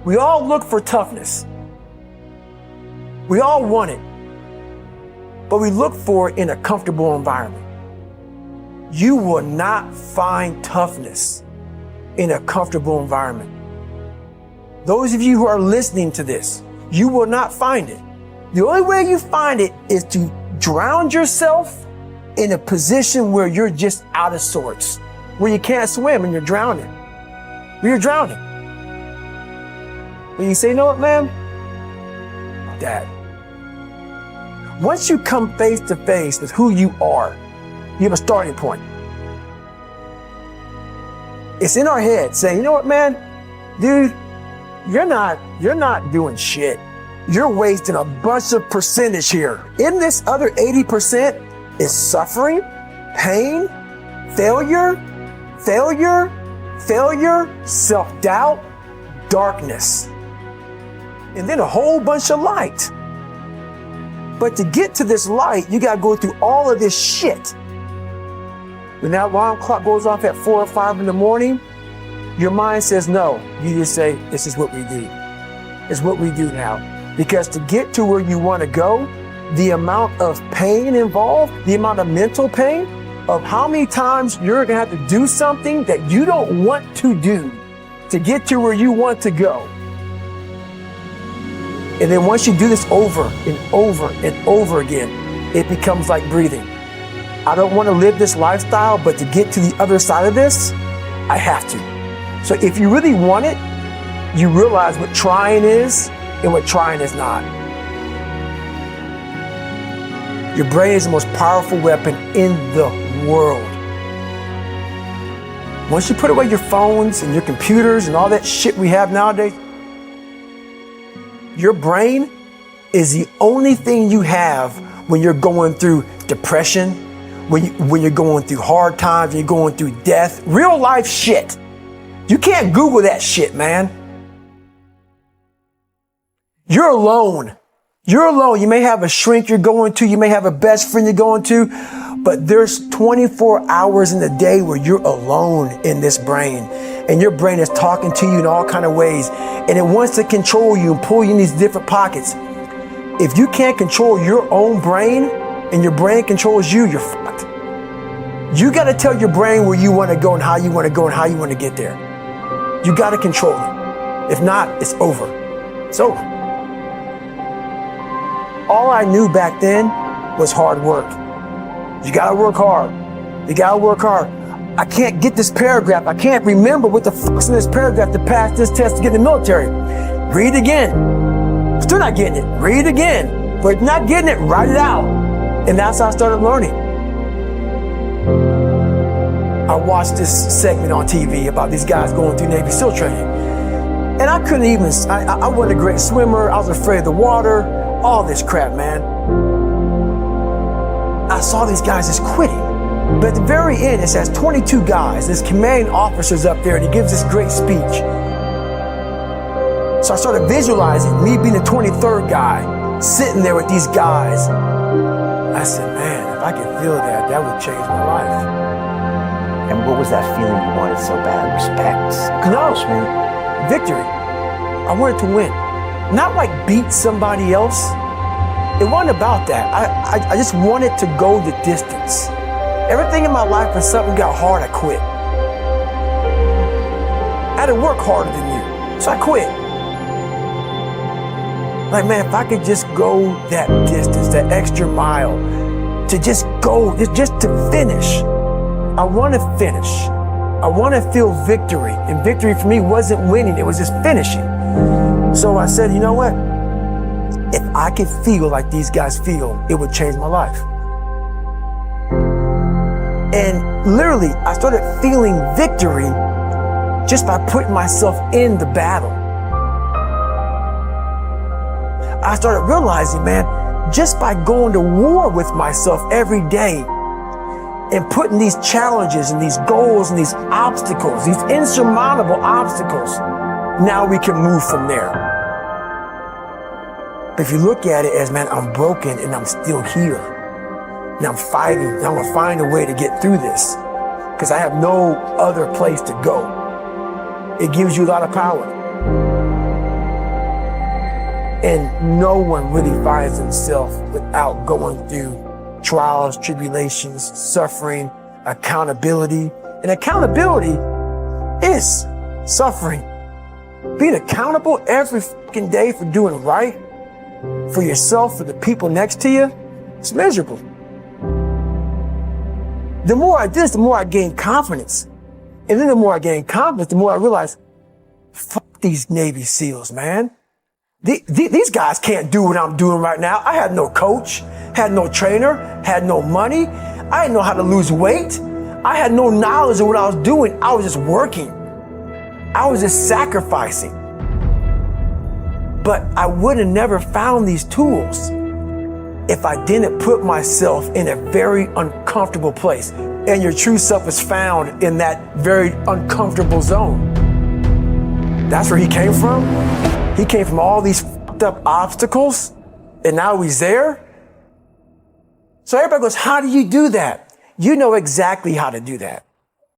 We all look for toughness. We all want it, but we look for it in a comfortable environment. You will not find toughness in a comfortable environment. Those of you who are listening to this, you will not find it. The only way you find it is to drown yourself in a position where you're just out of sorts, where you can't swim and you're drowning. Where you're drowning. When you say, you know what, man? Dad. Once you come face to face with who you are, you have a starting point. It's in our head saying, you know what, man? Dude, you're not doing shit. You're wasting a bunch of percentage here. In this other 80% is suffering, pain, failure, self-doubt, darkness, and then a whole bunch of light. But to get to this light, you gotta go through all of this shit. When that alarm clock goes off at 4 or 5 in the morning, your mind says no. You just say, this is what we do. It's what we do now. Because to get to where you want to go, the amount of pain involved, the amount of mental pain of how many times you're going to have to do something that you don't want to do to get to where you want to go. And then once you do this over and over and over again, it becomes like breathing. I don't want to live this lifestyle, but to get to the other side of this, I have to. So if you really want it, you realize what trying is and what trying is not. Your brain is the most powerful weapon in the world. Once you put away your phones and your computers and all that shit we have nowadays, your brain is the only thing you have when you're going through depression, when you're going through hard times, when you're going through death, real life shit. You can't Google that shit, man. You're alone. You're alone. You may have a shrink you're going to, you may have a best friend you're going to, but there's 24 hours in the day where you're alone in this brain. And your brain is talking to you in all kinds of ways. And it wants to control you and pull you in these different pockets. If you can't control your own brain and your brain controls you, you're fucked. You got to tell your brain where you want to go and how you want to go and how you want to get there. You got to control it. If not, it's over. It's over. All I knew back then was hard work. You got to work hard. You got to work hard. I can't get this paragraph. I can't remember what the fuck's in this paragraph to pass this test to get in the military. Read again. Still not getting it. Read again. But not getting it, write it out. And that's how I started learning. I watched this segment on TV about these guys going through Navy SEAL training. And I couldn't even, I wasn't a great swimmer. I was afraid of the water, all this crap, man. I saw these guys just quitting. But at the very end, it says 22 guys. This commanding officer's up there and he gives this great speech. So I started visualizing me being the 23rd guy, sitting there with these guys. I said, man, if I could feel that, that would change my life. And what was that feeling you wanted so bad? Respect? Accomplishment? Victory. I wanted to win. Not like beat somebody else. It wasn't about that. I just wanted to go the distance. Everything in my life, when something got hard, I quit. I had to work harder than you, so I quit. Like, man, if I could just go that distance, that extra mile, to just go, just to finish. I want to finish. I want to feel victory. And victory for me wasn't winning, it was just finishing. So I said, you know what? If I could feel like these guys feel, it would change my life. And literally, I started feeling victory just by putting myself in the battle. I started realizing, man, just by going to war with myself every day and putting these challenges and these goals and these obstacles, these insurmountable obstacles, now we can move from there. But if you look at it as, man, I'm broken and I'm still here. And I'm fighting, and I'm gonna find a way to get through this because I have no other place to go. It gives you a lot of power. And no one really finds themselves without going through trials, tribulations, suffering, accountability. And accountability is suffering. Being accountable every fucking day for doing right for yourself, for the people next to you, it's miserable. The more I did this, the more I gained confidence. And then the more I gained confidence, the more I realized, fuck these Navy SEALs, man. These guys can't do what I'm doing right now. I had no coach, had no trainer, had no money. I didn't know how to lose weight. I had no knowledge of what I was doing. I was just working. I was just sacrificing. But I would have never found these tools if I didn't put myself in a very uncomfortable place. And your true self is found in that very uncomfortable zone. That's where he came from. He came from all these fucked up obstacles, and now he's there. So everybody goes, how do you do that? You know exactly how to do that.